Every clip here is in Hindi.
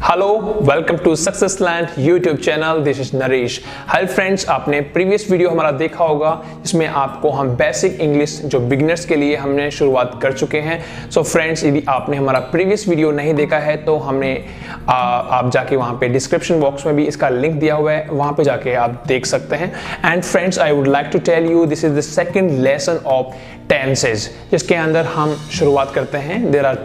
Hello, welcome to success land YouTube channel. This is Naresh. Hi friends, आपने प्रीवियस वीडियो हमारा देखा होगा जिसमें आपको हम बेसिक इंग्लिश जो बिगिनर्स के लिए हमने शुरुआत कर चुके हैं। सो फ्रेंड्स, यदि आपने हमारा प्रीवियस वीडियो नहीं देखा है तो हमने आप जाके वहाँ पे डिस्क्रिप्शन बॉक्स में भी इसका लिंक दिया हुआ है, वहाँ पे जाके आप देख सकते हैं। And friends, I would like to tell you this is the second lesson of tenses, जिसके अंदर हम शुरुआत करते हैं। There are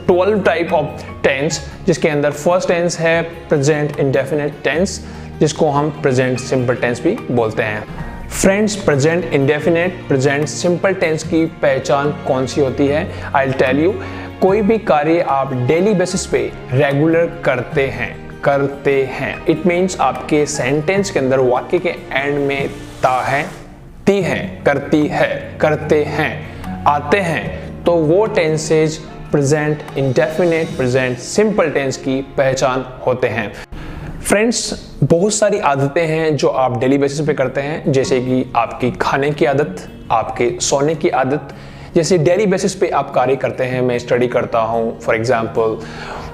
12 type of tense, जिसके अंदर फर्स्ट टेंस है प्रेजेंट इंडेफिनिट टेंस, जिसको हम प्रेजेंट सिंपल टेंस भी बोलते हैं। Friends, present indefinite present simple tense की पहचान कौन सी होती है? I will tell you. कोई भी कार्य आप डेली बेसिस पे रेगुलर करते हैं। इट मीन्स आपके सेंटेंस के अंदर वाक्य के एंड में ता है, ती है, करती है, करते हैं, आते हैं, तो वो tenses present indefinite present simple tense की पहचान होते हैं। फ्रेंड्स, बहुत सारी आदतें हैं जो आप डेली बेसिस पे करते हैं, जैसे कि आपकी खाने की आदत, आपके सोने की आदत। जैसे डेली बेसिस पे आप कार्य करते हैं, मैं स्टडी करता हूँ फॉर एग्जाम्पल,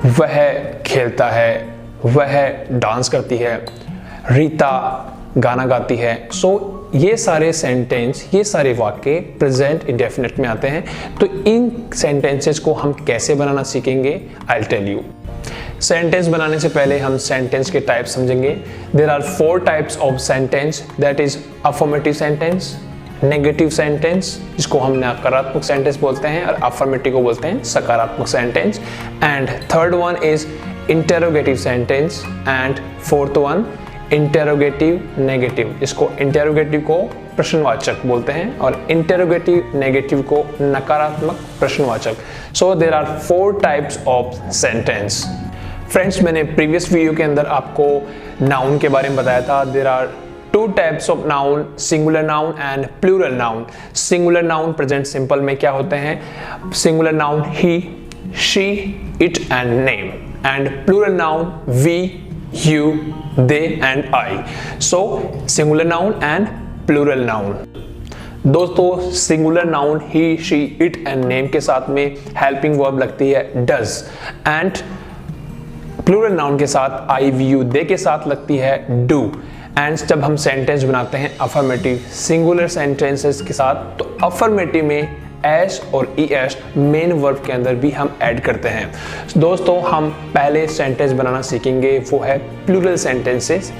वह खेलता है, वह डांस करती है, रीता गाना गाती है। सो ये सारे सेंटेंस, ये सारे वाक्य प्रेजेंट इंडेफिनिट में आते हैं। तो इन सेंटेंसेस को हम कैसे बनाना सीखेंगे, I will tell you. Sentence बनाने से पहले हम सेंटेंस के टाइप समझेंगे। There are 4 types of sentence, that is affirmative sentence, negative sentence जिसको हम नकारात्मक सेंटेंस बोलते हैं, और अफर्मेटिव को बोलते हैं सकारात्मक sentence, and third one is interrogative sentence, and fourth one interrogative negative, इसको इंटेरोगेटिव को प्रश्नवाचक बोलते हैं और इंटेरोगेटिव नेगेटिव को नकारात्मक प्रश्नवाचक। So there are 4 types of sentence. Friends, मैंने प्रीवियस वीडियो के अंदर आपको नाउन के बारे में बताया था। There are 2 types of noun, singular noun and plural noun. Singular noun present simple में क्या होते हैं? Singular noun he, she, it and name, and plural noun we, you, they and I. So singular noun and plural noun. दोस्तों, singular noun he, she, it and name के साथ में हेल्पिंग वर्ब लगती है डज, एंड प्लूरल नाउन के साथ आई, वी, यू, दे के साथ लगती है डू। एंड जब हम सेंटेंस बनाते हैं अफर्मेटिव सिंगुलर सेंटेंसेस के साथ, तो अफर्मेटिव में एस और ई एस मेन वर्ब के अंदर भी हम ऐड करते हैं। दोस्तों, हम पहले सेंटेंस बनाना सीखेंगे, वो है plural sentences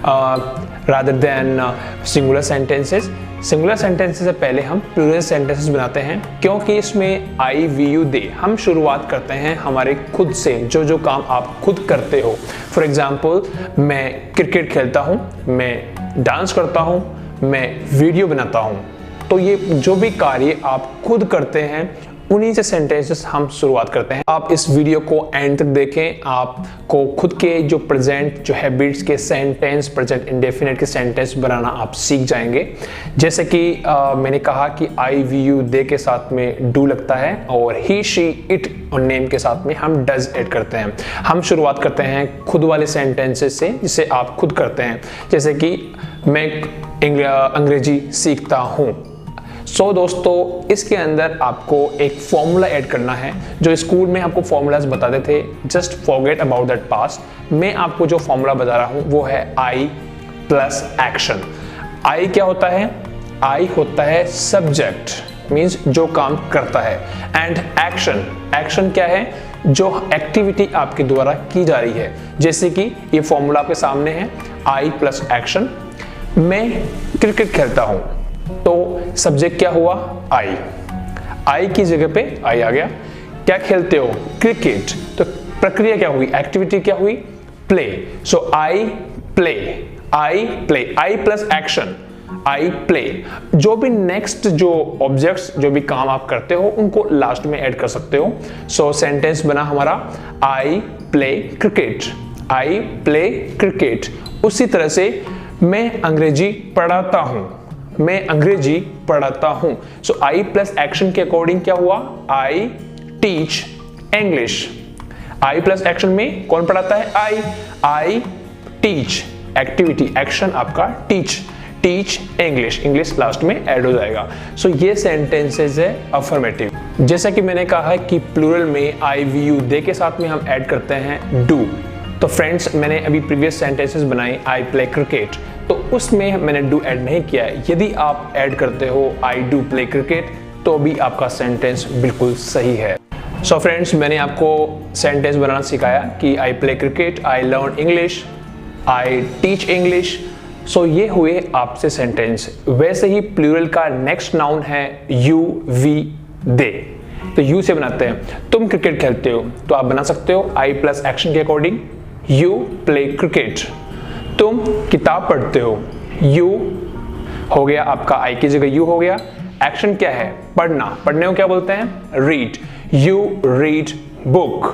rather than singular sentences. Singular sentences से पहले हम प्लूरल सेंटेंसेस बनाते हैं, क्योंकि इसमें आई, वी, यू, दे हम शुरुआत करते हैं हमारे खुद से, जो काम आप खुद करते हो। फॉर एग्जाम्पल, मैं क्रिकेट खेलता हूँ, मैं डांस करता हूँ, मैं वीडियो बनाता हूँ। तो ये जो भी कार्य आप खुद करते हैं, उन्हीं से सेंटेंसेस हम शुरुआत करते हैं। आप इस वीडियो को एंड तक देखें, आपको खुद के जो प्रेजेंट जो हैबिट्स के सेंटेंस, प्रेजेंट इंडेफिनिट के सेंटेंस बनाना आप सीख जाएंगे। जैसे कि मैंने कहा कि आई, वी, यू, दे के साथ में डू लगता है, और ही, शी, इट और नेम के साथ में हम डज ऐड करते हैं। हम शुरुआत करते हैं खुद वाले सेंटेंसेस से, जिसे आप खुद करते हैं। जैसे कि मैं अंग्रेजी सीखता हूँ। सो दोस्तों, इसके अंदर आपको एक फॉर्मूला ऐड करना है। जो स्कूल में आपको फॉर्मूलाज बताते थे, just forget about that past. मैं आपको जो फॉर्मूला बता रहा हूँ वो है आई प्लस एक्शन। आई क्या होता है? आई होता है सब्जेक्ट, मीन्स जो काम करता है, एंड एक्शन, एक्शन क्या है? जो एक्टिविटी आपके द्वारा की जा रही है। जैसे कि ये फॉर्मूला आपके सामने है, आई प्लस एक्शन। मैं क्रिकेट खेलता हूँ, तो सब्जेक्ट क्या हुआ? आई। आई की जगह पे आई आ गया। क्या खेलते हो? क्रिकेट। तो प्रक्रिया क्या हुई? एक्टिविटी क्या हुई? Play. So I play, I play, I plus action, I play. जो भी नेक्स्ट जो ऑब्जेक्ट्स, जो भी काम आप करते हो, उनको लास्ट में ऐड कर सकते हो। सो सेंटेंस बना हमारा आई प्ले क्रिकेट, आई प्ले क्रिकेट। उसी तरह से मैं अंग्रेजी पढ़ाता हूं, मैं अंग्रेजी पढ़ाता हूं। सो आई प्लस एक्शन के अकॉर्डिंग क्या हुआ? आई टीच इंग्लिश। आई प्लस एक्शन में कौन पढ़ाता है? आई टीच, एक्टिविटी, एक्शन आपका teach, teach English, English last में ऐड हो जाएगा। सो ये सेंटेंसेस है अफर्मेटिव। जैसा कि मैंने कहा है कि प्लूरल में आई, वी, यू, दे के साथ में हम ऐड करते हैं डू। तो फ्रेंड्स मैंने अभी प्रीवियस सेंटेंसेस बनाई, आई प्ले क्रिकेट, तो उसमें मैंने डू ऐड नहीं किया है। यदि आप ऐड करते हो आई डू प्ले क्रिकेट तो भी आपका सेंटेंस बिल्कुल सही है। सो फ्रेंड्स मैंने आपको सेंटेंस बनाना सिखाया कि I play cricket, I learn English, I teach English. So ये हुए आपसे सेंटेंस। वैसे ही प्लूरल का नेक्स्ट नाउन है यू, वी, दे। तो यू से बनाते हैं। तुम क्रिकेट खेलते हो तो आप बना सकते हो आई प्लस एक्शन के अकॉर्डिंग यू प्ले क्रिकेट। तुम किताब पढ़ते हो, यू हो गया आपका आई की जगह यू हो गया। एक्शन क्या है? पढ़ना। पढ़ने को क्या बोलते हैं? रीड। You read book.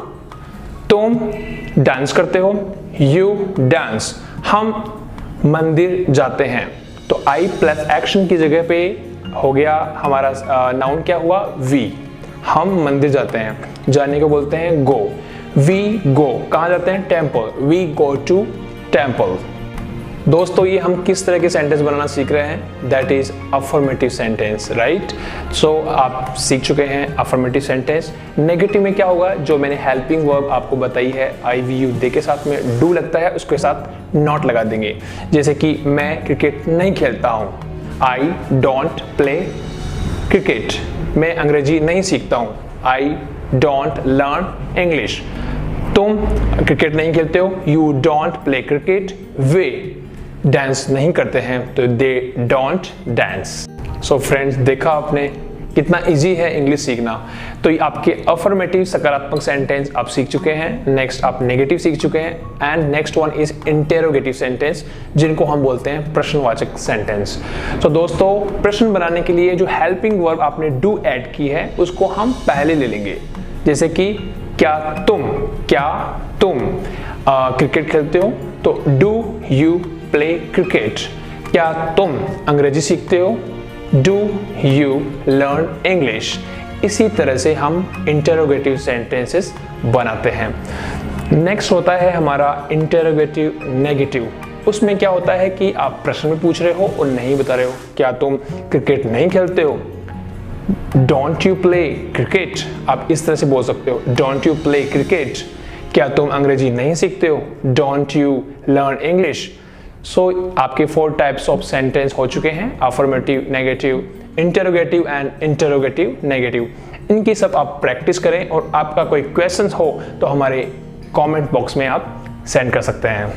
तुम डांस करते हो, यू डांस। हम मंदिर जाते हैं तो आई प्लस एक्शन की जगह पे हो गया हमारा नाउन क्या हुआ? वी। हम मंदिर जाते हैं, जाने को बोलते हैं गो। We go. कहाँ जाते हैं? Temple. We go to temple. दोस्तों ये हम किस तरह के सेंटेंस बनाना सीख रहे हैं? That is affirmative sentence, right. So आप सीख चुके हैं अफर्मेटिव सेंटेंस। नेगेटिव में क्या होगा? जो मैंने हेल्पिंग वर्ब आपको बताई है आई वी यू दे के साथ में डू लगता है, उसके साथ नॉट लगा देंगे। जैसे कि मैं क्रिकेट नहीं खेलता हूँ, आई डोंट प्ले क्रिकेट। मैं अंग्रेजी नहीं सीखता हूँ, आई डोंट लर्न इंग्लिश। तुम क्रिकेट नहीं खेलते हो, you don't play cricket. Way dance नहीं करते हैं तो they don't dance. So friends देखा आपने कितना इजी है इंग्लिश सीखना। तो ये आपके अफर्मेटिव सकारात्मक सेंटेंस आप सीख चुके हैं। नेक्स्ट आप नेगेटिव सीख चुके हैं and next one is interrogative sentence, जिनको हम बोलते हैं प्रश्नवाचक सेंटेंस। तो दोस्तों प्रश्न बनाने के लिए जो हेल्पिंग वर्ब आपने डू ऐड की है उसको हम पहले ले लेंगे। जैसे कि क्या तुम क्रिकेट खेलते हो तो डू यू प्ले क्रिकेट। क्या तुम अंग्रेजी सीखते हो? Do you learn English. इसी तरह से हम इंटेरोगेटिव सेंटेंसेस बनाते हैं। नेक्स्ट होता है हमारा इंटेरोगेटिव नेगेटिव। उसमें क्या होता है कि आप प्रश्न में पूछ रहे हो और नहीं बता रहे हो। क्या तुम क्रिकेट नहीं खेलते हो? Don't you play cricket. आप इस तरह से बोल सकते हो, डोंट यू प्ले क्रिकेट। क्या तुम अंग्रेजी नहीं सीखते हो? Don't you learn English. So आपके 4 टाइप्स ऑफ सेंटेंस हो चुके हैं, affirmative, negative, interrogative and interrogative negative. इनकी सब आप प्रैक्टिस करें और आपका कोई क्वेश्चन हो तो हमारे कमेंट बॉक्स में आप सेंड कर सकते हैं।